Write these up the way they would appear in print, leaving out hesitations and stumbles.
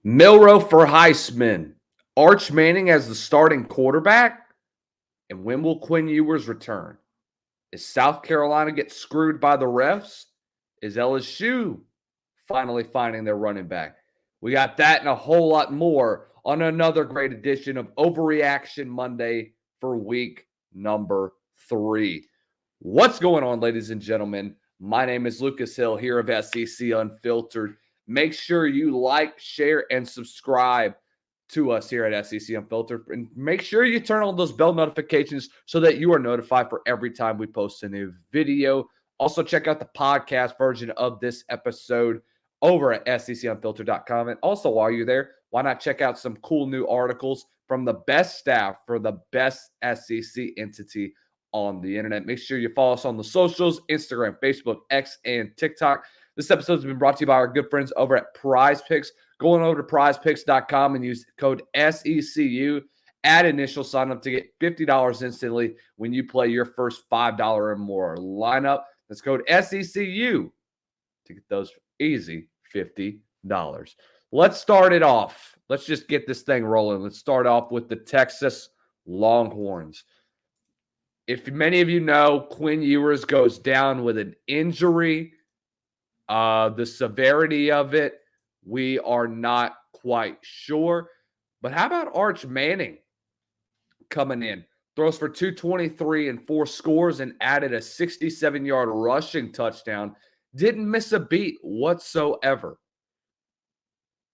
Milroe for Heisman. Arch Manning as the starting quarterback. And when will Quinn Ewers return? Is South Carolina get screwed by the refs? Is LSU finally finding their running back? We got that and a whole lot more on another great edition of Overreaction Monday for week number 3. What's going on, ladies and gentlemen? My name is Lucas Hill here of SEC Unfiltered. Make sure you like, share, and subscribe to us here at SEC Unfiltered. And make sure you turn on those bell notifications so that you are notified for every time we post a new video. Also, check out the podcast version of this episode over at secunfiltered.com. And also, while you're there, why not check out some cool new articles from the best staff for the best SEC entity on the internet. Make sure you follow us on the socials, Instagram, Facebook, X, and TikTok. This episode has been brought to you by our good friends over at Prize Picks. Going over to prizepicks.com and use code SECU at initial sign up to get $50 instantly when you play your first $5 or more lineup. That's code SECU to get those easy $50. Let's start it off. Let's just get this thing rolling. Let's start off with the Texas Longhorns. If many of you know, Quinn Ewers goes down with an injury. The severity of it, we are not quite sure. But how about Arch Manning coming in? Throws for 223 and 4 scores and added a 67-yard rushing touchdown. Didn't miss a beat whatsoever.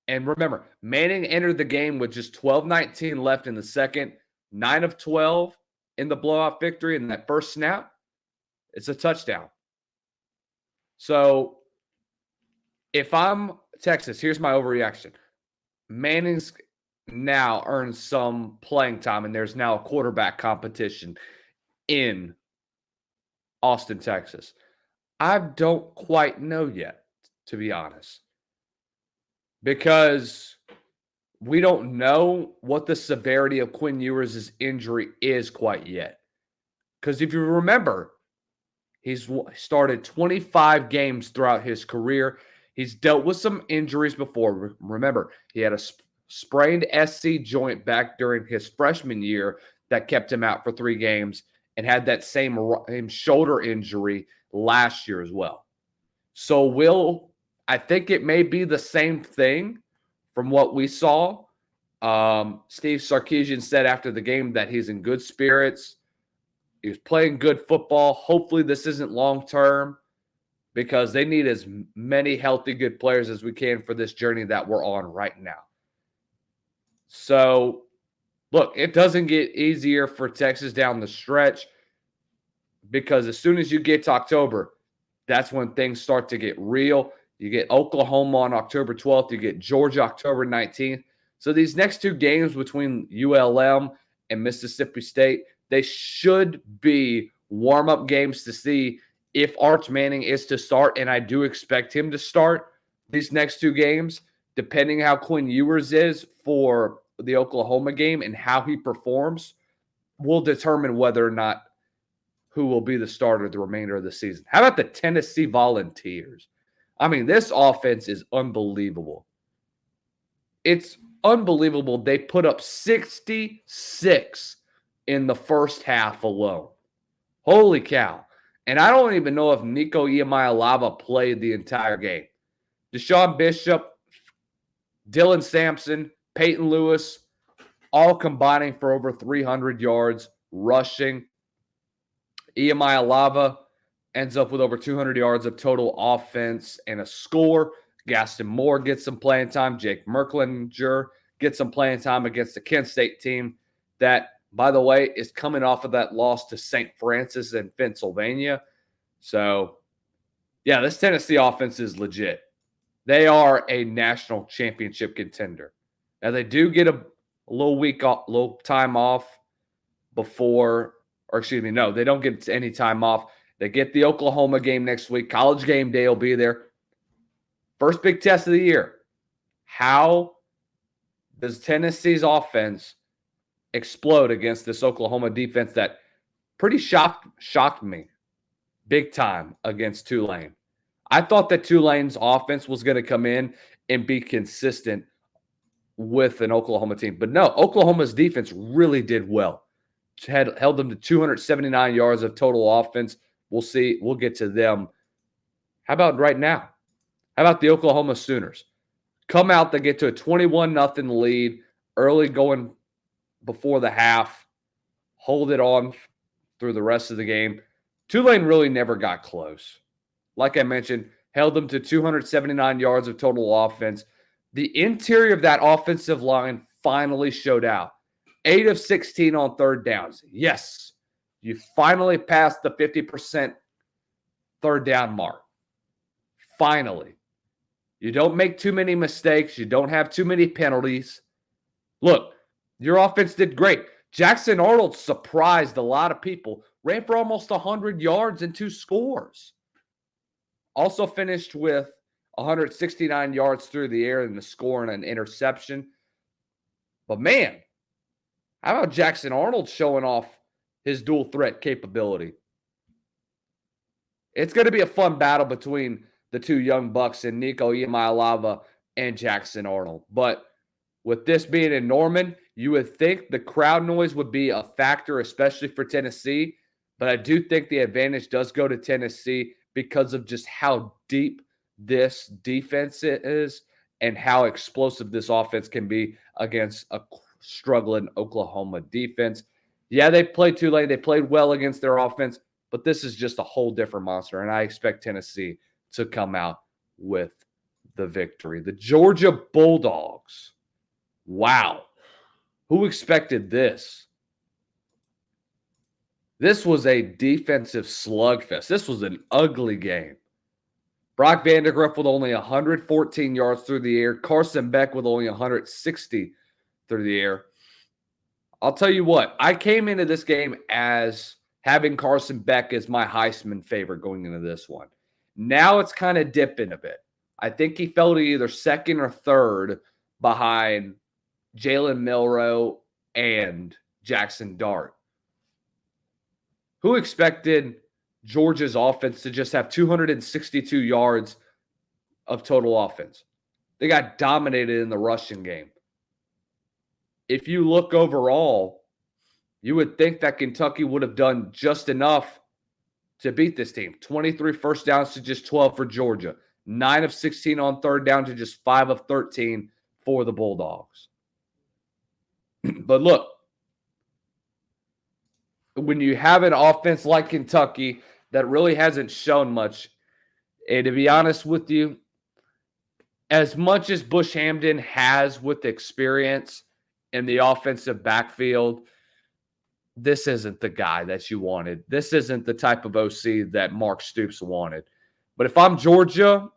And remember, Manning entered the game with just 12:19 left in the second, 9 of 12 in the blowout victory. In that first snap, it's a touchdown. So if I'm Texas, here's my overreaction. Manning's now earned some playing time, and there's now a quarterback competition in Austin, Texas. I don't quite know yet, to be honest, because we don't know what the severity of Quinn Ewers' injury is quite yet. Because if you remember, he's started 25 games throughout his career. He's dealt with some injuries before. Remember, he had a sprained SC joint back during his freshman year that kept him out for 3 games and had that same shoulder injury last year as well. So I think it may be the same thing from what we saw. Steve Sarkisian said after the game that he's in good spirits. He was playing good football. Hopefully this isn't long-term, because they need as many healthy, good players as we can for this journey that we're on right now. So, look, it doesn't get easier for Texas down the stretch, because as soon as you get to October, that's when things start to get real. You get Oklahoma on October 12th. You get Georgia October 19th. So these next 2 games between ULM and Mississippi State, they should be warm-up games to see if Arch Manning is to start, and I do expect him to start these next 2 games, depending how Quinn Ewers is for the Oklahoma game and how he performs, will determine whether or not who will be the starter the remainder of the season. How about the Tennessee Volunteers? I mean, this offense is unbelievable. It's unbelievable. They put up 66 in the first half alone. Holy cow. And I don't even know if Nico Iamaleava played the entire game. Deshaun Bishop, Dylan Sampson, Peyton Lewis, all combining for over 300 yards rushing. Iamaleava ends up with over 200 yards of total offense and a score. Gaston Moore gets some playing time. Jake Merklinger gets some playing time against the Kent State team that, by the way, is coming off of that loss to St. Francis in Pennsylvania. So, yeah, this Tennessee offense is legit. They are a national championship contender. Now, they do get a little time off before, or excuse me, no, they don't get any time off. They get the Oklahoma game next week. College game day will be there. First big test of the year. How does Tennessee's offense explode against this Oklahoma defense that pretty shocked me big time against Tulane? I thought that Tulane's offense was going to come in and be consistent with an Oklahoma team. But no, Oklahoma's defense really did well. Held them to 279 yards of total offense. We'll see. We'll get to them. How about right now? How about the Oklahoma Sooners? Come out, they get to a 21-0 lead early going before the half. Hold it on through the rest of the game. Tulane really never got close. Like I mentioned, held them to 279 yards of total offense. The interior of that offensive line finally showed out. 8 of 16 on third downs. Yes, you finally passed the 50% third down mark. Finally. You don't make too many mistakes. You don't have too many penalties. Look, your offense did great. Jackson Arnold surprised a lot of people. Ran for almost 100 yards and 2 scores. Also finished with 169 yards through the air and the score and an interception. But man, how about Jackson Arnold showing off his dual threat capability? It's going to be a fun battle between the two young bucks and Nico Iamaleava and Jackson Arnold. But with this being in Norman, you would think the crowd noise would be a factor, especially for Tennessee. But I do think the advantage does go to Tennessee because of just how deep this defense is and how explosive this offense can be against a struggling Oklahoma defense. Yeah, they played Tulane. They played well against their offense, but this is just a whole different monster, and I expect Tennessee to come out with the victory. The Georgia Bulldogs. Wow. Who expected this? This was a defensive slugfest. This was an ugly game. Brock Vandagriff with only 114 yards through the air. Carson Beck with only 160 through the air. I'll tell you what, I came into this game as having Carson Beck as my Heisman favorite going into this one. Now it's kind of dipping a bit. I think he fell to either second or third behind Jalen Milroe and Jackson Dart. Who expected Georgia's offense to just have 262 yards of total offense? They got dominated in the rushing game. If you look overall, you would think that Kentucky would have done just enough to beat this team. 23 first downs to just 12 for Georgia. 9 of 16 on third down to just 5 of 13 for the Bulldogs. But look, when you have an offense like Kentucky that really hasn't shown much, and to be honest with you, as much as Bush Hamden has with experience in the offensive backfield, this isn't the guy that you wanted. This isn't the type of OC that Mark Stoops wanted. But if I'm Georgia,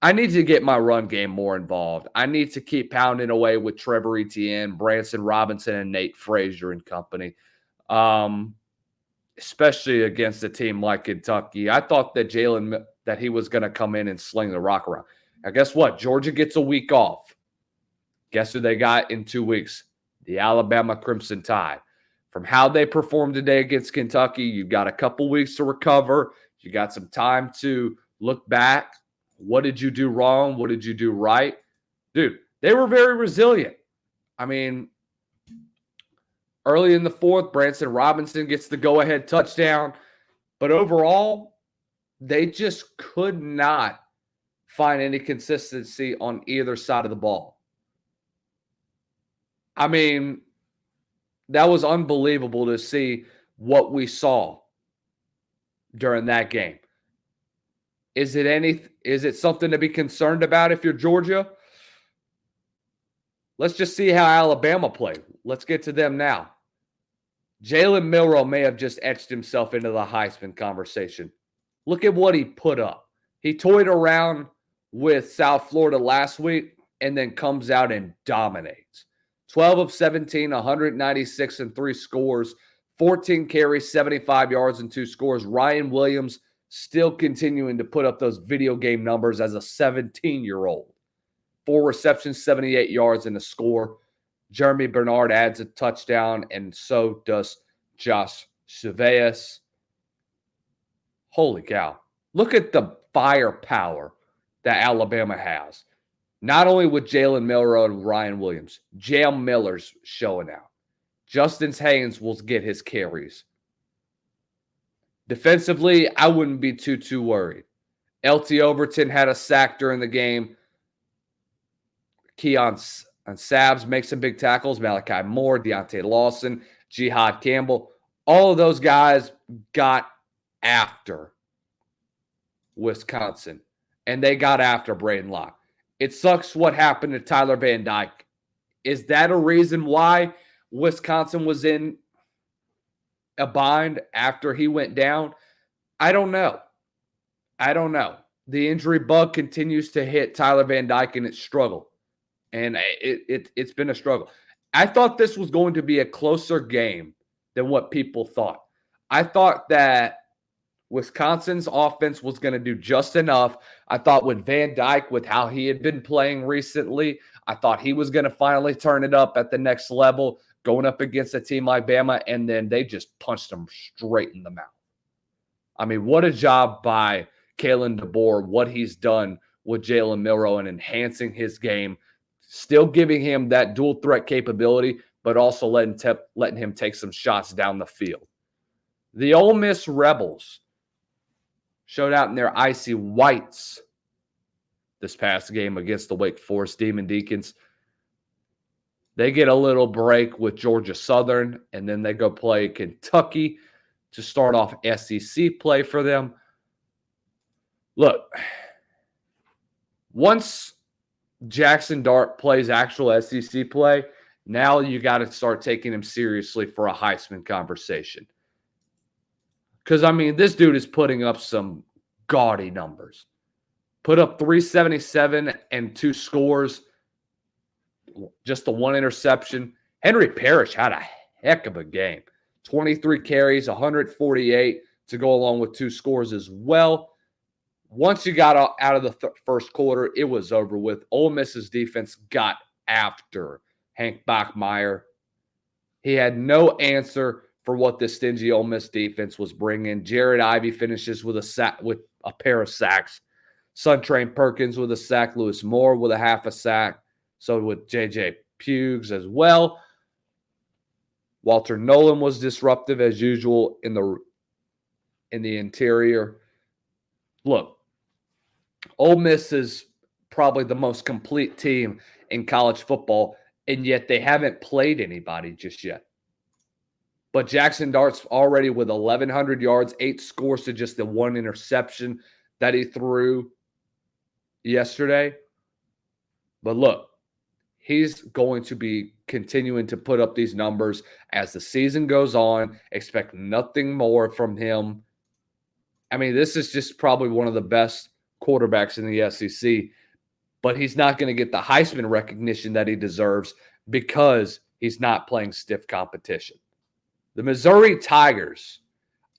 I need to get my run game more involved. I need to keep pounding away with Trevor Etienne, Branson Robinson, and Nate Frazier and company, especially against a team like Kentucky. I thought that that he was going to come in and sling the rock around. Now, guess what? Georgia gets a week off. Guess who they got in 2 weeks? The Alabama Crimson Tide. From how they performed today against Kentucky, you've got a couple weeks to recover. You got some time to look back. What did you do wrong? What did you do right? Dude, they were very resilient. I mean, early in the fourth, Branson Robinson gets the go-ahead touchdown. But overall, they just could not find any consistency on either side of the ball. I mean, that was unbelievable to see what we saw during that game. Is it something to be concerned about if you're Georgia? Let's just see how Alabama played. Let's get to them now. Jalen Milroe may have just etched himself into the Heisman conversation. Look at what he put up. He toyed around with South Florida last week and then comes out and dominates. 12 of 17, 196 and 3 scores, 14 carries, 75 yards and 2 scores. Ryan Williams still continuing to put up those video game numbers as a 17-year-old. 4 receptions, 78 yards and a score. Jeremy Bernard adds a touchdown, and so does Josh Cerveas. Holy cow. Look at the firepower that Alabama has. Not only with Jalen Milroe and Ryan Williams, Jam Miller's showing out. Justin Haynes will get his carries. Defensively, I wouldn't be too worried. LT Overton had a sack during the game. Keon Sabs makes some big tackles. Malachi Moore, Deontay Lawson, Jihad Campbell. All of those guys got after Wisconsin, and they got after Braden Locke. It sucks what happened to Tyler Van Dyke. Is that a reason why Wisconsin was in a bind after he went down? I don't know. The injury bug continues to hit Tyler Van Dyke, and it's struggle. And it's been a struggle. I thought this was going to be a closer game than what people thought. I thought that Wisconsin's offense was going to do just enough. I thought with Van Dyke, with how he had been playing recently, I thought he was going to finally turn it up at the next level, going up against a team like Bama, and then they just punched him straight in the mouth. I mean, what a job by Kalen DeBoer, what he's done with Jalen Milroe and enhancing his game, still giving him that dual threat capability, but also letting him take some shots down the field. The Ole Miss Rebels showed out in their icy whites this past game against the Wake Forest Demon Deacons. They get a little break with Georgia Southern, and then they go play Kentucky to start off SEC play for them. Look, once Jackson Dart plays actual SEC play, now you got to start taking him seriously for a Heisman conversation. Because, I mean, this dude is putting up some gaudy numbers. Put up 377 and 2 scores, just the 1 interception. Henry Parrish had a heck of a game. 23 carries, 148 to go along with 2 scores as well. Once you got out of the first quarter, it was over with. Ole Miss's defense got after Hank Bachmeier. He had no answer for what this stingy Ole Miss defense was bringing. Jared Ivey finishes with a pair of sacks. Suntrain Perkins with a sack. Lewis Moore with a half a sack. So with J.J. Pugs as well. Walter Nolan was disruptive as usual in the interior. Look, Ole Miss is probably the most complete team in college football, and yet they haven't played anybody just yet. But Jackson Dart's already with 1,100 yards, 8 scores to just the 1 interception that he threw yesterday. But look, he's going to be continuing to put up these numbers as the season goes on. Expect nothing more from him. I mean, this is just probably one of the best quarterbacks in the SEC, but he's not going to get the Heisman recognition that he deserves because he's not playing stiff competition. The Missouri Tigers,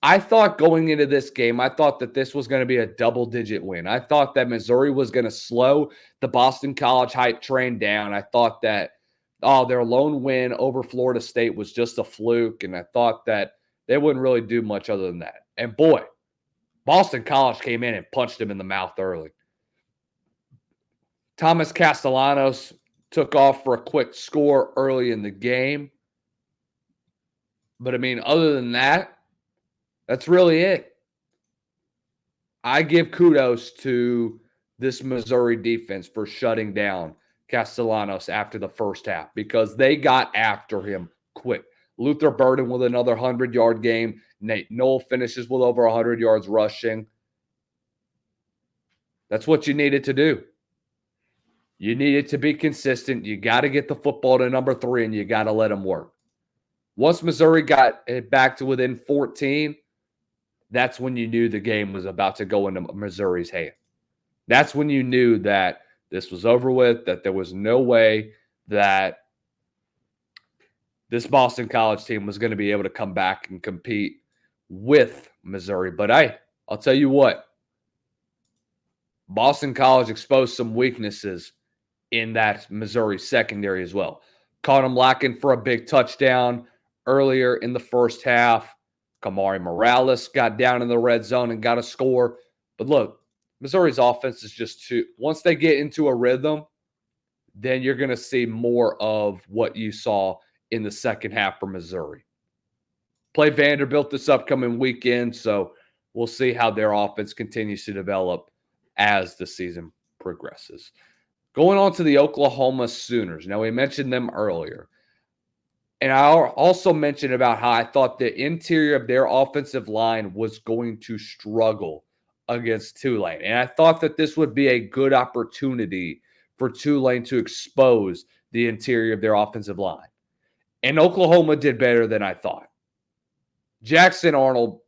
I thought going into this game, I thought that this was going to be a double-digit win. I thought that Missouri was going to slow the Boston College hype train down. I thought that, their lone win over Florida State was just a fluke, and I thought that they wouldn't really do much other than that. And boy, Boston College came in and punched him in the mouth early. Thomas Castellanos took off for a quick score early in the game. But, I mean, other than that, that's really it. I give kudos to this Missouri defense for shutting down Castellanos after the first half because they got after him quick. Luther Burden with another 100-yard game. Nate Knoll finishes with over 100 yards rushing. That's what you needed to do. You needed to be consistent. You got to get the football to number 3, and you got to let them work. Once Missouri got it back to within 14, that's when you knew the game was about to go into Missouri's hand. That's when you knew that this was over with, that there was no way that this Boston College team was going to be able to come back and compete with Missouri. But I'll tell you what, Boston College exposed some weaknesses in that Missouri secondary as well. Caught them lacking for a big touchdown earlier in the first half. Kamari Morales got down in the red zone and got a score. But look, Missouri's offense is just once they get into a rhythm, then you're going to see more of what you saw in the second half for Missouri. Play Vanderbilt this upcoming weekend, so we'll see how their offense continues to develop as the season progresses. Going on to the Oklahoma Sooners. Now, we mentioned them earlier. And I also mentioned about how I thought the interior of their offensive line was going to struggle against Tulane. And I thought that this would be a good opportunity for Tulane to expose the interior of their offensive line. And Oklahoma did better than I thought. Jackson Arnold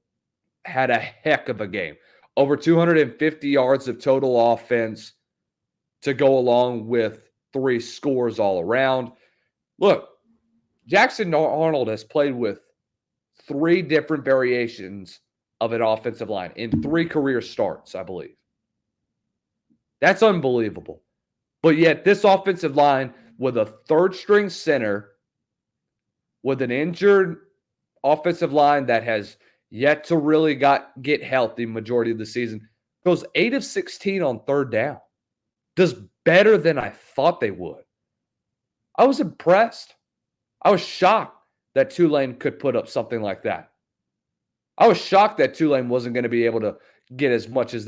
had a heck of a game. Over 250 yards of total offense to go along with 3 scores all around. Look, Jackson Arnold has played with 3 different variations of an offensive line in 3 career starts, I believe. That's unbelievable. But yet this offensive line with a third-string center, with an injured offensive line that has yet to really get healthy majority of the season, goes 8 of 16 on third down. Does better than I thought they would. I was impressed. I was shocked that Tulane could put up something like that. I was shocked that Tulane wasn't going to be able to get as much as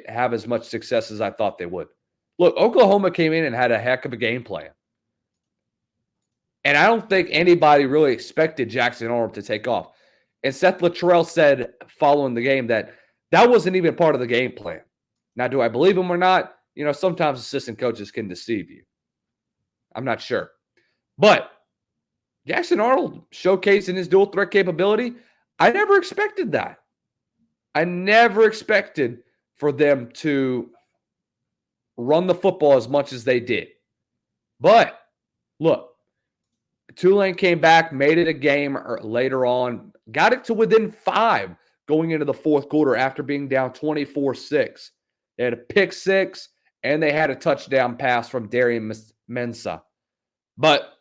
have as much success as I thought they would. Look, Oklahoma came in and had a heck of a game plan. And I don't think anybody really expected Jackson Arnold to take off. And Seth Luttrell said following the game that wasn't even part of the game plan. Now, do I believe him or not? You know, sometimes assistant coaches can deceive you. I'm not sure. But Jackson Arnold showcasing his dual threat capability, I never expected that. I never expected for them to run the football as much as they did. But, look, Tulane came back, made it a game later on, got it to within 5 going into the fourth quarter after being down 24-6. They had a pick 6, and they had a touchdown pass from Darian Mensah. But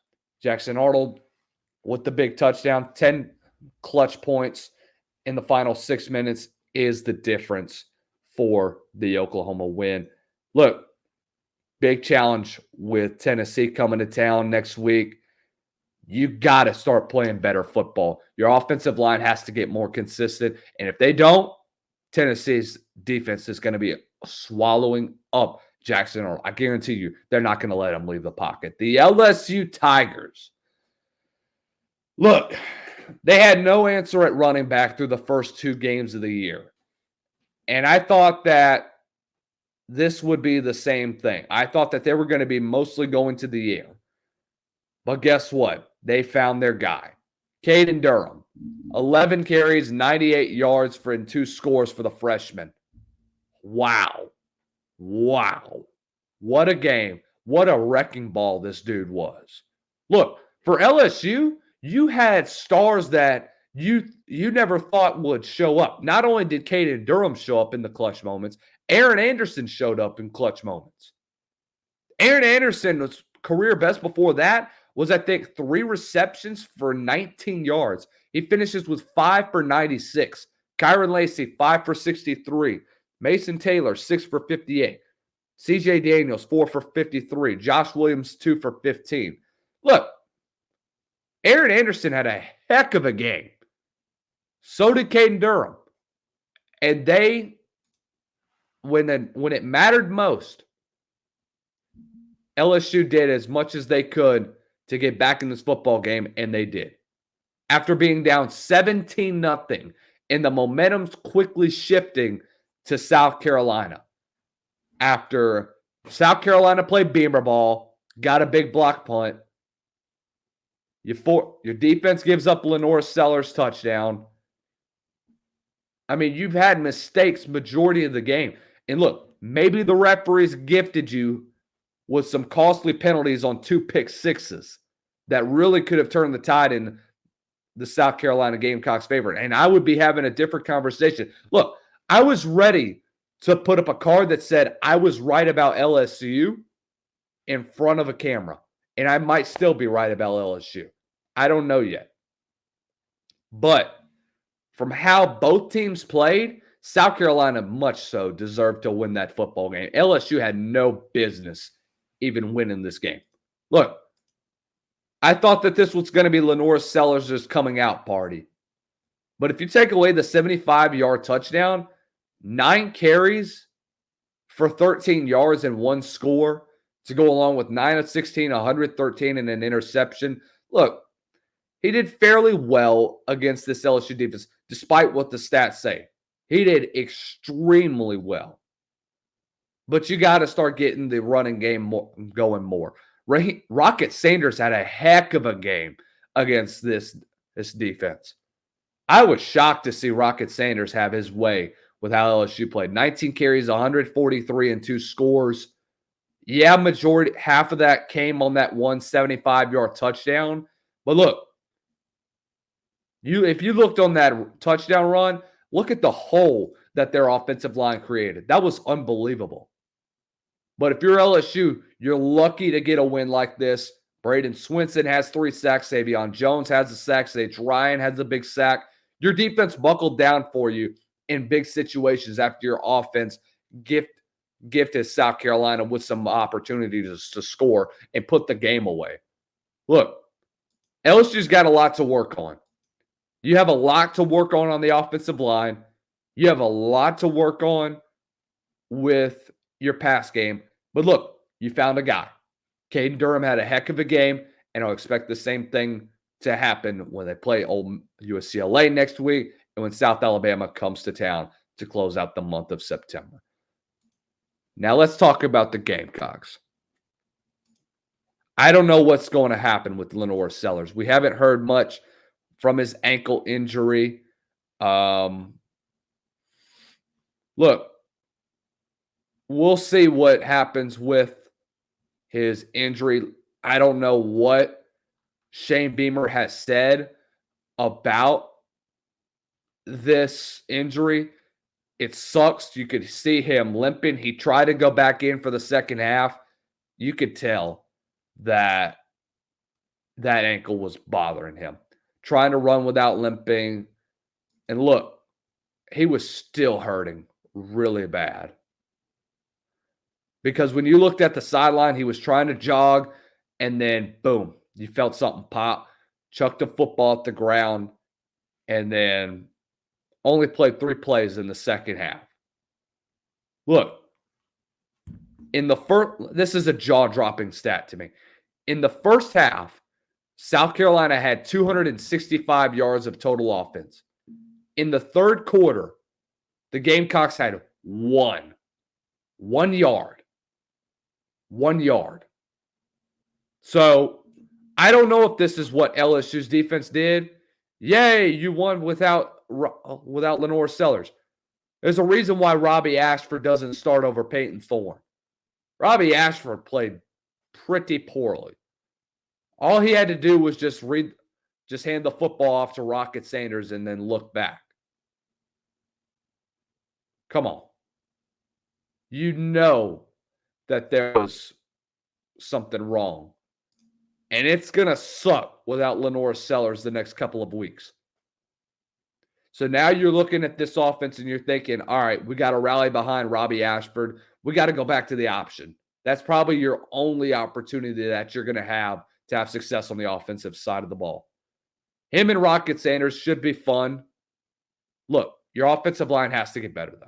Jackson Arnold with the big touchdown, 10 clutch points in the final 6 minutes is the difference for the Oklahoma win. Look, big challenge with Tennessee coming to town next week. You got to start playing better football. Your offensive line has to get more consistent. And if they don't, Tennessee's defense is going to be swallowing up Jackson Arnold. I guarantee you they're not going to let him leave the pocket. The LSU Tigers. Look, they had no answer at running back through the first 2 games of the year. And I thought that this would be the same thing. I thought that they were going to be mostly going to the air. But guess what? They found their guy. Caden Durham, 11 carries, 98 yards and 2 scores for the freshman. Wow. What a game. What a wrecking ball this dude was. Look, for LSU, you had stars that you never thought would show up. Not only did Caden Durham show up in the clutch moments, Aaron Anderson showed up in clutch moments. Aaron Anderson's career best before that was, I think, 3 receptions for 19 yards. He finishes with 5 for 96. Kyron Lacey, 5 for 63. Mason Taylor, 6 for 58. CJ Daniels, 4 for 53. Josh Williams, 2 for 15. Look, Aaron Anderson had a heck of a game. So did Caden Durham. And they, when it mattered most, LSU did as much as they could to get back in this football game, and they did. After being down 17-0, and the momentum's quickly shifting to South Carolina. After South Carolina played beamer ball, got a big block punt, your defense gives up Lenore Sellers' touchdown. I mean, you've had mistakes majority of the game. And look, maybe the referees gifted you with some costly penalties on 2 pick sixes that really could have turned the tide in the South Carolina Gamecocks' favor. And I would be having a different conversation. Look, I was ready to put up a card that said I was right about LSU in front of a camera. And I might still be right about LSU. I don't know yet. But from how both teams played, South Carolina much so deserved to win that football game. LSU had no business even winning this game. Look, I thought that this was going to be Lenore Sellers' coming out party. But if you take away the 75-yard touchdown, 9 carries for 13 yards and 1 score to go along with 9 of 16, 113, and an interception. Look, he did fairly well against this LSU defense, despite what the stats say. He did extremely well. But you got to start getting the running game going more. Rocket Sanders had a heck of a game against this defense. I was shocked to see Rocket Sanders have his way with how LSU played. 19 carries, 143, and 2 scores. Yeah, half of that came on that 175-yard touchdown. But look, if you looked on that touchdown run, look at the hole that their offensive line created. That was unbelievable. But if you're LSU, you're lucky to get a win like this. Braden Swinson has 3 sacks. Savion Jones has a sack. Sage Ryan has a big sack. Your defense buckled down for you in big situations after your offense gifted South Carolina with some opportunities to score and put the game away. Look, LSU's got a lot to work on. You have a lot to work on the offensive line. You have a lot to work on with your pass game. But look, you found a guy. Caden Durham had a heck of a game, and I'll expect the same thing to happen when they play Old USCLA next week and when South Alabama comes to town to close out the month of September. Now let's talk about the Gamecocks. I don't know what's going to happen with Lenore Sellers. We haven't heard much from his ankle injury. Look, we'll see what happens with his injury. I don't know what Shane Beamer has said about this injury. It sucks. You could see him limping. He tried to go back in for the second half. You could tell that ankle was bothering him. Trying to run without limping. And look, he was still hurting really bad. Because when you looked at the sideline, he was trying to jog, and then, boom, you felt something pop, chucked the football at the ground, and then only played 3 plays in the second half. Look, in the first, this is a jaw-dropping stat to me. In the first half, South Carolina had 265 yards of total offense. In the third quarter, the Gamecocks had 1 yard. 1 yard. So, I don't know if this is what LSU's defense did. Yay, you won without Lenore Sellers. There's a reason why Robbie Ashford doesn't start over Peyton Thorne. Robbie Ashford played pretty poorly. All he had to do was just hand the football off to Rocket Sanders and then look back. Come on. You know that there was something wrong. And it's going to suck without Lenore Sellers the next couple of weeks. So now you're looking at this offense and you're thinking, all right, we got to rally behind Robbie Ashford. We got to go back to the option. That's probably your only opportunity that you're going to have success on the offensive side of the ball. Him and Rocket Sanders should be fun. Look, your offensive line has to get better, though.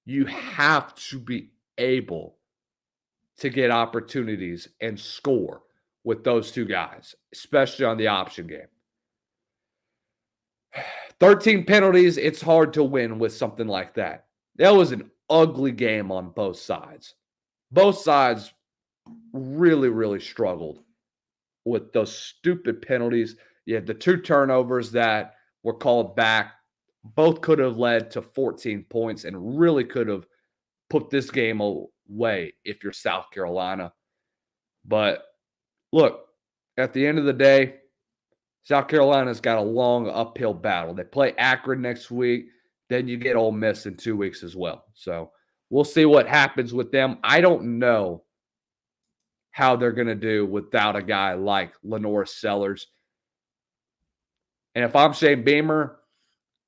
You have to be able to get opportunities and score with those 2 guys, especially on the option game. 13 penalties, it's hard to win with something like that. That was an ugly game on both sides. Both sides really, really struggled with those stupid penalties. You had the 2 turnovers that were called back. Both could have led to 14 points and really could have put this game away if you're South Carolina. But look, at the end of the day, South Carolina's got a long uphill battle. They play Akron next week. Then you get Ole Miss in 2 weeks as well. So we'll see what happens with them. I don't know how they're going to do without a guy like Lenore Sellers. And if I'm Shane Beamer,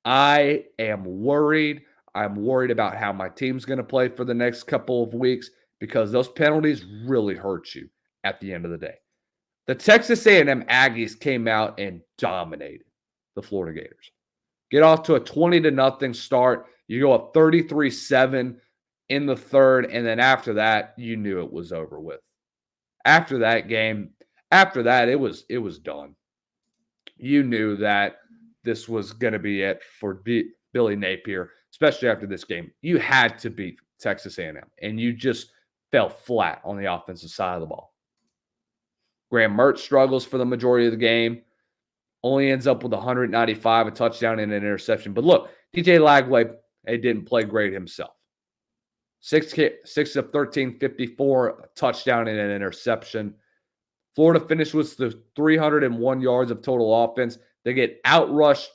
I am worried. I'm worried about how my team's going to play for the next couple of weeks because those penalties really hurt you at the end of the day. The Texas A&M Aggies came out and dominated the Florida Gators. Get off to a 20-0 start. You go up 33-7 in the third, and then after that, you knew it was over with. After that game, it was done. You knew that this was going to be it for Billy Napier, especially after this game. You had to beat Texas A&M, and you just fell flat on the offensive side of the ball. Graham Mertz struggles for the majority of the game. Only ends up with 195, a touchdown, and an interception. But look, DJ Lagway didn't play great himself. 6 of 13, 54, a touchdown, and an interception. Florida finished with the 301 yards of total offense. They get outrushed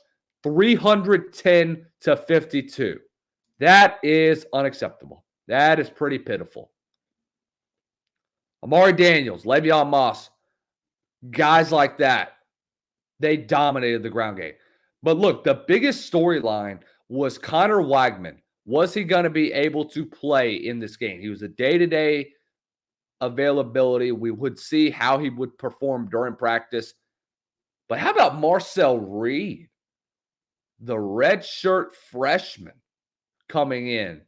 310-52. That is unacceptable. That is pretty pitiful. Amari Daniels, Le'Veon Moss, guys like that, they dominated the ground game. But look, the biggest storyline was Connor Wagman. Was he going to be able to play in this game? He was a day-to-day availability. We would see how he would perform during practice. But how about Marcel Reed, the redshirt freshman, coming in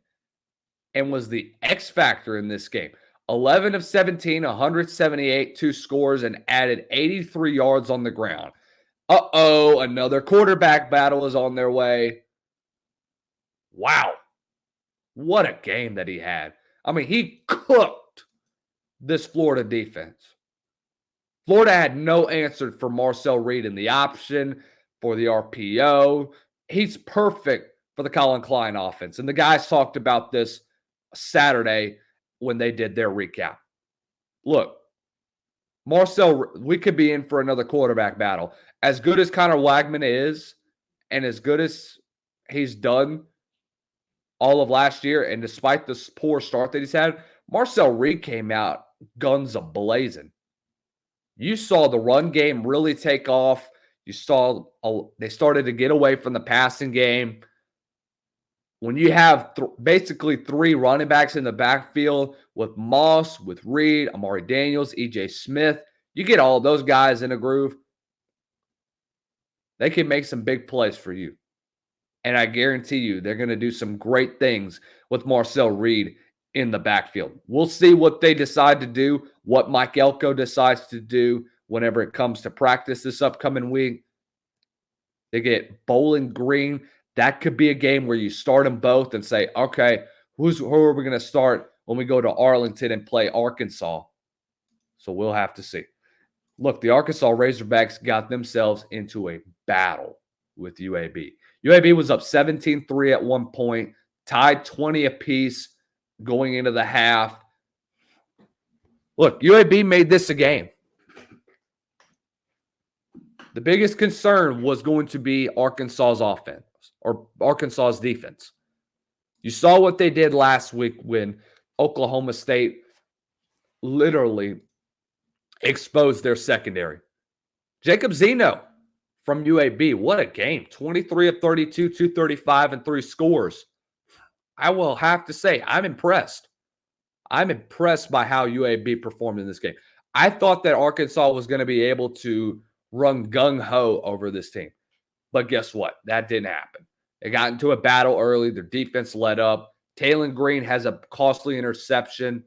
and was the X factor in this game? 11 of 17, 178, 2 scores, and added 83 yards on the ground. Uh-oh, another quarterback battle is on their way. Wow. What a game that he had. I mean, he cooked this Florida defense. Florida had no answer for Marcel Reed in the option, for the RPO. He's perfect for the Colin Klein offense. And the guys talked about this Saturday when they did their recap. Look, Marcel, we could be in for another quarterback battle. As good as Connor Wagman is, and as good as he's done all of last year, and despite this poor start that he's had, Marcel Reed came out guns a-blazing. You saw the run game really take off. You saw they started to get away from the passing game. When you have basically 3 running backs in the backfield with Moss, with Reed, Amari Daniels, E.J. Smith, you get all those guys in a groove, they can make some big plays for you. And I guarantee you they're going to do some great things with Marcel Reed in the backfield. We'll see what they decide to do, what Mike Elko decides to do whenever it comes to practice this upcoming week. They get Bowling Green. That could be a game where you start them both and say, okay, who are we going to start when we go to Arlington and play Arkansas? So we'll have to see. Look, the Arkansas Razorbacks got themselves into a battle with UAB. UAB was up 17-3 at one point, tied 20 apiece going into the half. Look, UAB made this a game. The biggest concern was going to be Arkansas's offense or Arkansas's defense. You saw what they did last week when Oklahoma State literally exposed their secondary. Jacob Zeno from UAB, what a game. 23 of 32, 235, and 3 scores. I will have to say, I'm impressed. I'm impressed by how UAB performed in this game. I thought that Arkansas was going to be able to run gung-ho over this team. But guess what? That didn't happen. They got into a battle early. Their defense let up. Taylon Green has a costly interception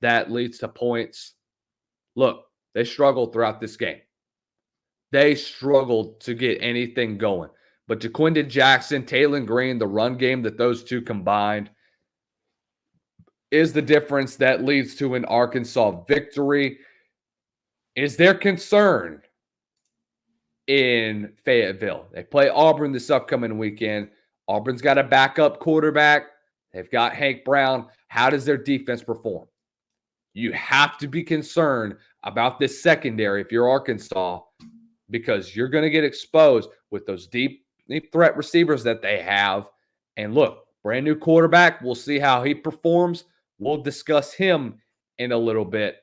that leads to points. Look, they struggled throughout this game. They struggled to get anything going. But Jaquindon Jackson, Taylon Green, the run game that those two combined is the difference that leads to an Arkansas victory. Is there concern in Fayetteville? They play Auburn this upcoming weekend. Auburn's got a backup quarterback. They've got Hank Brown. How does their defense perform? You have to be concerned about this secondary if you're Arkansas, because you're going to get exposed with those deep threat receivers that they have. And look, brand new quarterback. We'll see how he performs. We'll discuss him in a little bit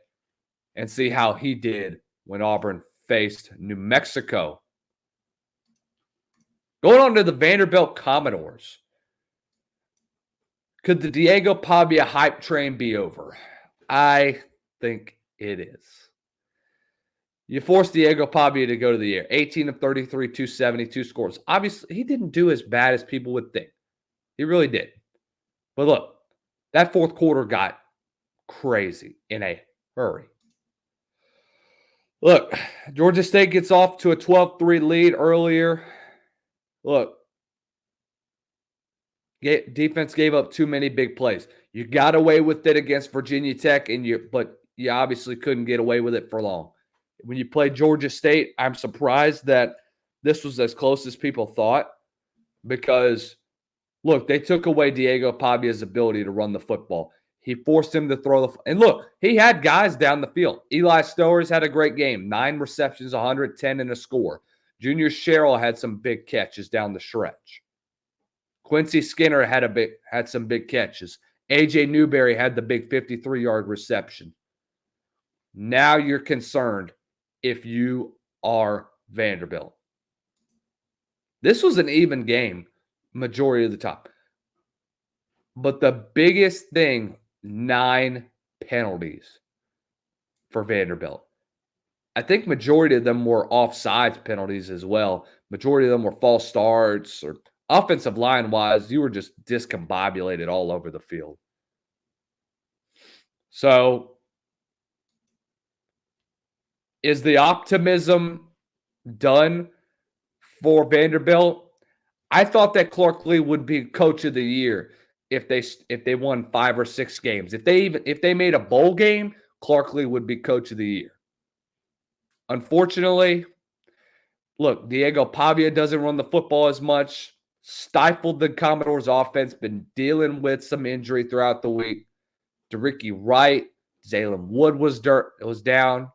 and see how he did when Auburn faced New Mexico. Going on to the Vanderbilt Commodores. Could the Diego Pavia hype train be over? I think it is. You forced Diego Pavia to go to the air. 18 of 33, 272 scores. Obviously, he didn't do as bad as people would think. He really did. But look, that fourth quarter got crazy in a hurry. Look, Georgia State gets off to a 12-3 lead earlier. Look, defense gave up too many big plays. You got away with it against Virginia Tech, but you obviously couldn't get away with it for long. When you play Georgia State, I'm surprised that this was as close as people thought because, look, they took away Diego Pavia's ability to run the football. He forced him to throw the – and look, he had guys down the field. Eli Stowers had a great game, 9 receptions, 110 and a score. Junior Sherrill had some big catches down the stretch. Quincy Skinner had some big catches. A.J. Newberry had the big 53-yard reception. Now you're concerned if you are Vanderbilt. This was an even game majority of the time. But the biggest thing, 9 penalties for Vanderbilt. I think majority of them were offsides penalties as well. Majority of them were false starts or offensive line-wise, you were just discombobulated all over the field. So, is the optimism done for Vanderbilt? I thought that Clark Lee would be coach of the year if they won 5 or 6 games. If they made a bowl game, Clark Lee would be coach of the year. Unfortunately, look, Diego Pavia doesn't run the football as much. Stifled the Commodores' offense. Been dealing with some injury throughout the week. DeRicky Wright, Zaylen Wood was down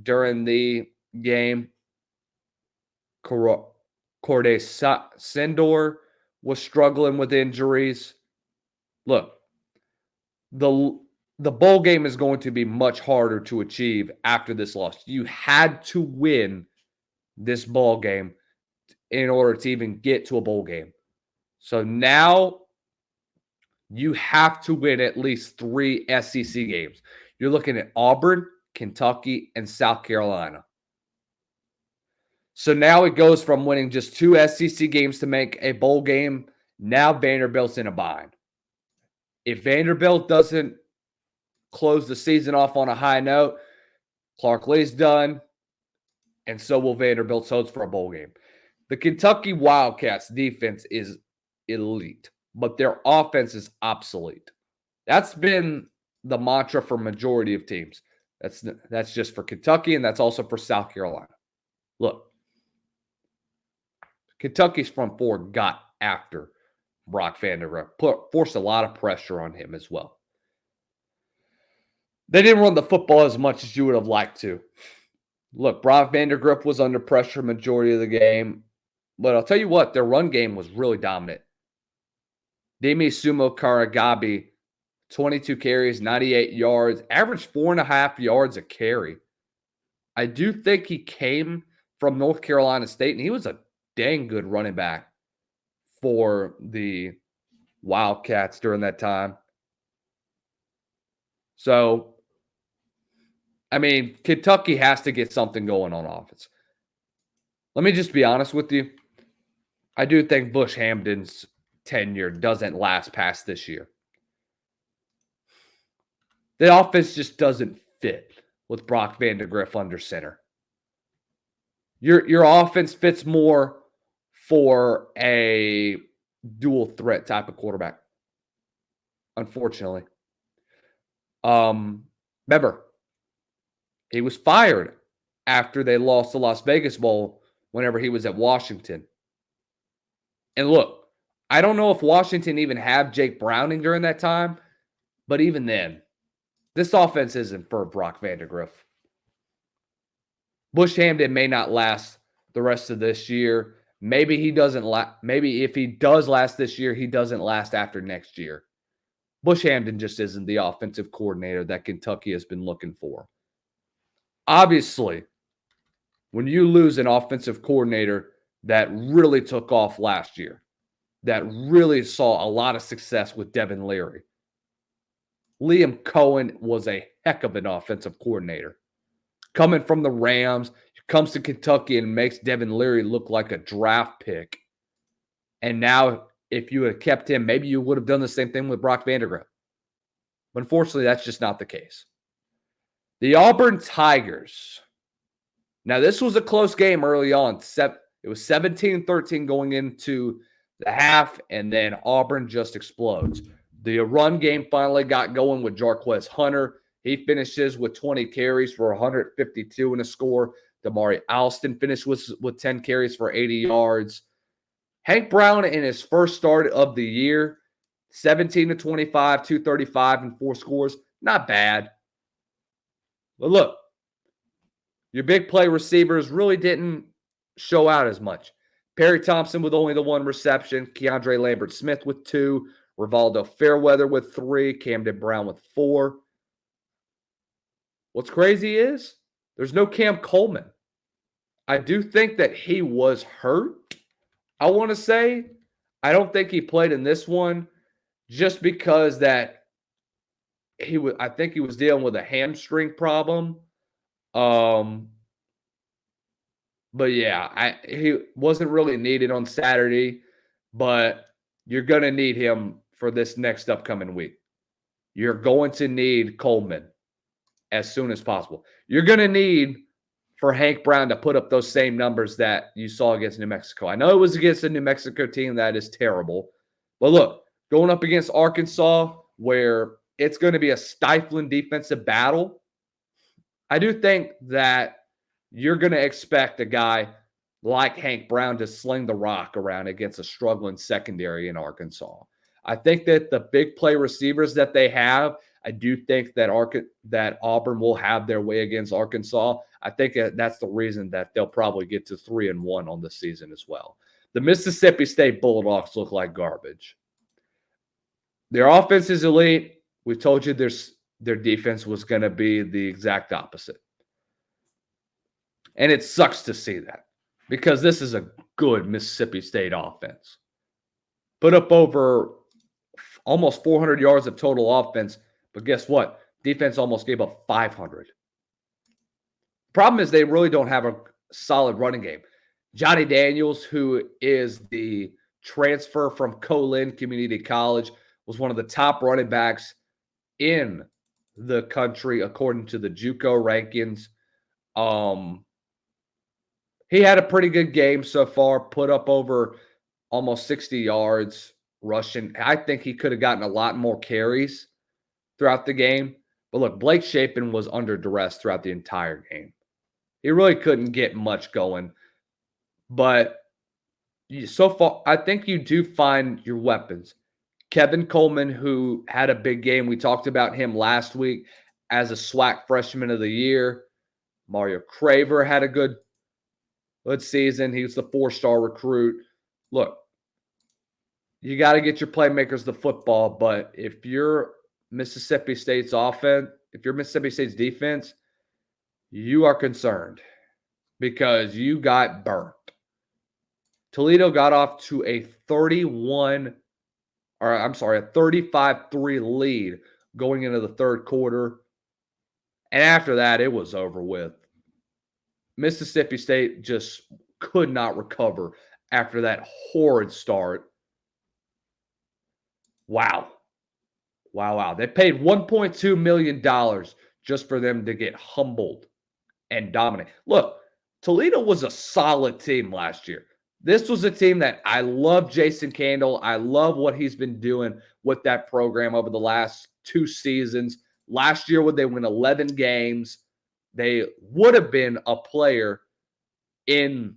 during the game. Corday Sendor was struggling with injuries. Look, the bowl game is going to be much harder to achieve after this loss. You had to win this ball game in order to even get to a bowl game. So now you have to win at least 3 SEC games. You're looking at Auburn, Kentucky, and South Carolina. So now it goes from winning just 2 SEC games to make a bowl game. Now Vanderbilt's in a bind. If Vanderbilt doesn't close the season off on a high note, Clark Lee's done, and so will Vanderbilt's hopes for a bowl game. The Kentucky Wildcats defense is elite, but their offense is obsolete. That's been the mantra for majority of teams. That's just for Kentucky, and that's also for South Carolina. Look, Kentucky's front four got after Brock Vandagriff, forced a lot of pressure on him as well. They didn't run the football as much as you would have liked to. Look, Brock Vandagriff was under pressure majority of the game, but I'll tell you what, their run game was really dominant. Demi Sumo Karagabi, 22 carries, 98 yards, averaged 4.5 yards a carry. I do think he came from North Carolina State, and he was a dang good running back for the Wildcats during that time. So, I mean, Kentucky has to get something going on offense. Let me just be honest with you. I do think Bush Hamden's tenure doesn't last past this year. The offense just doesn't fit with Brock Vandagriff under center. Your offense fits more for a dual threat type of quarterback, unfortunately. Remember, he was fired after they lost the Las Vegas Bowl whenever he was at Washington. And look, I don't know if Washington even had Jake Browning during that time, but even then, this offense isn't for Brock Vandagriff. Bush Hamden may not last the rest of this year. Maybe he doesn't maybe if he does last this year, he doesn't last after next year. Bush Hamden just isn't the offensive coordinator that Kentucky has been looking for. Obviously, when you lose an offensive coordinator that really took off last year, that really saw a lot of success with Devin Leary. Liam Cohen was a heck of an offensive coordinator. Coming from the Rams, comes to Kentucky and makes Devin Leary look like a draft pick. And now, if you had kept him, maybe you would have done the same thing with Brock Vanderbilt. But unfortunately, that's just not the case. The Auburn Tigers. Now, this was a close game early on. It was 17-13 going into the half, and then Auburn just explodes. The run game finally got going with Jarquez Hunter. He finishes with 20 carries for 152 in a score. Damari Alston finished with 10 carries for 80 yards. Hank Brown in his first start of the year, 17-25, 235, and 4 scores. Not bad. But look, your big play receivers really didn't show out as much. Perry Thompson with only the 1 reception. Keandre Lambert-Smith with 2. Rivaldo Fairweather with 3. Camden Brown with 4. What's crazy is there's no Cam Coleman. I do think that he was hurt, I want to say. I don't think he played in this one just because that I think he was dealing with a hamstring problem. But yeah, he wasn't really needed on Saturday, but you're going to need him for this next upcoming week. You're going to need Coleman as soon as possible. You're going to need for Hank Brown to put up those same numbers that you saw against New Mexico. I know it was against a New Mexico team that is terrible, but look, going up against Arkansas where it's going to be a stifling defensive battle, I do think that you're going to expect a guy like Hank Brown to sling the rock around against a struggling secondary in Arkansas. I think that the big play receivers that they have, I do think that Auburn will have their way against Arkansas. I think that's the reason that they'll probably get to 3-1 on the season as well. The Mississippi State Bulldogs look like garbage. Their offense is elite. We told you their defense was going to be the exact opposite. And it sucks to see that because this is a good Mississippi State offense. Put up over almost 400 yards of total offense, but guess what? Defense almost gave up 500. Problem is they really don't have a solid running game. Johnny Daniels, who is the transfer from Colin Community College, was one of the top running backs in the country according to the JUCO rankings. He had a pretty good game so far, put up over almost 60 yards rushing. I think he could have gotten a lot more carries throughout the game. But look, Blake Shapen was under duress throughout the entire game. He really couldn't get much going. But so far, I think you do find your weapons. Kevin Coleman, who had a big game. We talked about him last week as a SWAC freshman of the year. Mario Craver had a good season. He was the 4-star recruit. Look, you got to get your playmakers the football, but if you're Mississippi State's offense, if you're Mississippi State's defense, you are concerned because you got burnt. Toledo got off to a 35-3 lead going into the third quarter. And after that, it was over with. Mississippi State just could not recover after that horrid start. Wow. They paid $1.2 million just for them to get humbled and dominate. Look, Toledo was a solid team last year. This was a team that I love Jason Candle. I love what he's been doing with that program over the last 2 seasons. Last year, when they win 11 games, they would have been a player in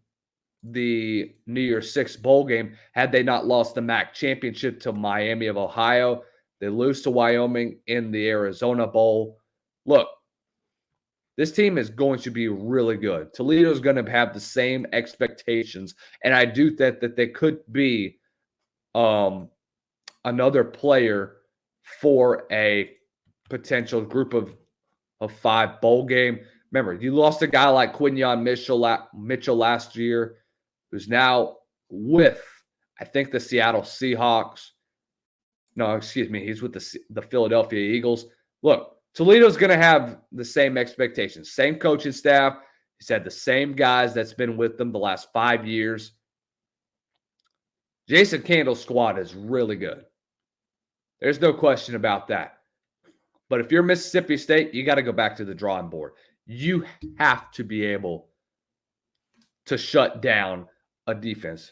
the New Year's Six bowl game had they not lost the MAC championship to Miami of Ohio. They lose to Wyoming in the Arizona Bowl. Look, this team is going to be really good. Toledo is going to have the same expectations, and I do think that they could be another player for a potential group of 5 bowl game. Remember, you lost a guy like Quinyon Mitchell last year, who's now with I think the Seattle Seahawks. No, excuse me. He's with the Philadelphia Eagles. Look, Toledo's going to have the same expectations, same coaching staff. He's had the same guys that's been with them the last 5 years. Jason Candle's squad is really good. There's no question about that. But if you're Mississippi State, you got to go back to the drawing board. You have to be able to shut down a defense.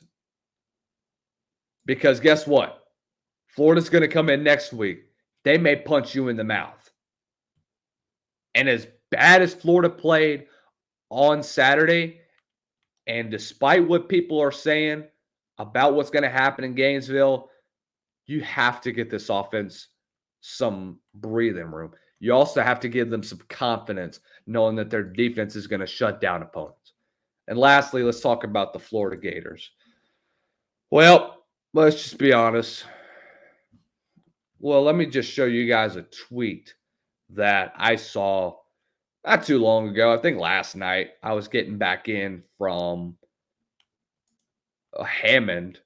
Because guess what? Florida's going to come in next week. They may punch you in the mouth. And as bad as Florida played on Saturday, and despite what people are saying about what's going to happen in Gainesville, you have to get this offense some breathing room. You also have to give them some confidence knowing that their defense is going to shut down opponents. And lastly, let's talk about the Florida Gators. Well, let's just be honest. Well, let me just show you guys a tweet that I saw not too long ago. I think last night I was getting back in from Hammond,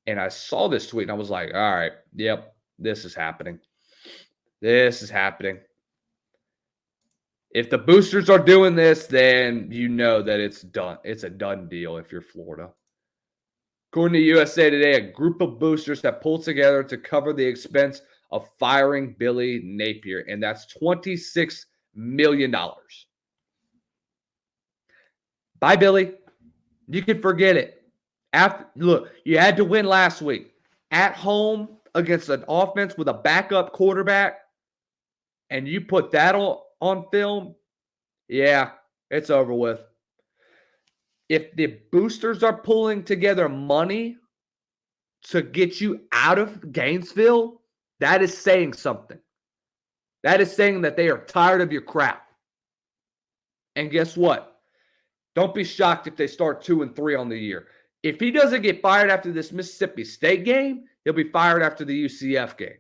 and I saw this tweet, and I was like, all right, yep, this is happening. This is happening. If the boosters are doing this, then you know that it's done. It's a done deal if you're Florida. According to USA Today, a group of boosters have pulled together to cover the expense of firing Billy Napier, and that's $26 million. Bye, Billy. You can forget it. Look, you had to win last week. At home against an offense with a backup quarterback, and you put that on film, yeah, it's over with. If the boosters are pulling together money to get you out of Gainesville, that is saying something. That is saying that they are tired of your crap. And guess what? Don't be shocked if they start 2-3 on the year. If he doesn't get fired after this Mississippi State game, he'll be fired after the UCF game.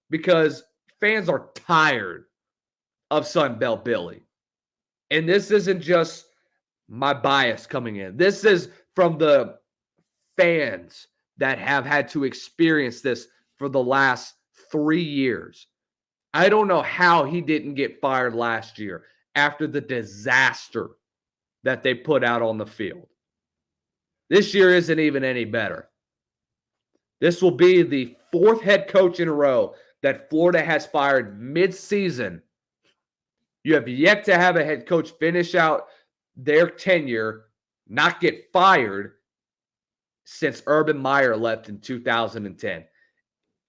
Because fans are tired of Sun Belt Billy. And this isn't just my bias coming in. This is from the fans that have had to experience this for the last 3 years. I don't know how he didn't get fired last year after the disaster that they put out on the field. This year isn't even any better. This will be the 4th head coach in a row that Florida has fired mid-season. You have yet to have a head coach finish out their tenure, not get fired since Urban Meyer left in 2010.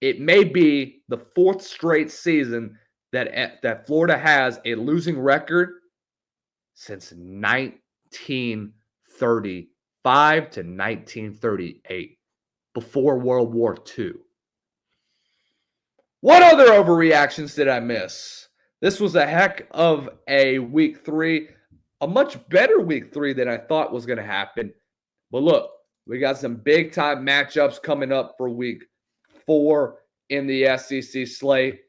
It may be the 4th straight season that Florida has a losing record since 1935 to 1938, before World War II. What other overreactions did I miss? This was a heck of a week 3, a much better week 3 than I thought was going to happen. But look, we got some big-time matchups coming up for week 4 in the SEC slate.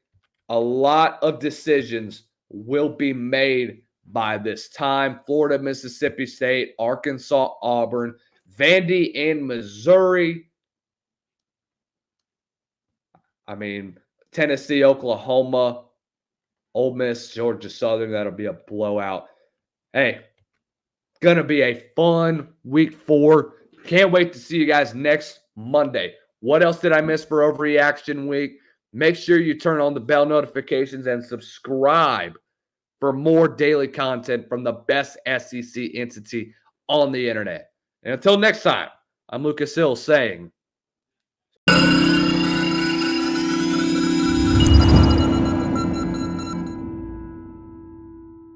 A lot of decisions will be made by this time. Florida, Mississippi State, Arkansas, Auburn, Vandy, and Missouri. I mean, Tennessee, Oklahoma, Ole Miss, Georgia Southern. That'll be a blowout. Hey, gonna be a fun week 4. Can't wait to see you guys next Monday. What else did I miss for Overreaction Week? Make sure you turn on the bell notifications and subscribe for more daily content from the best SEC entity on the internet. And until next time, I'm Lucas Hill saying...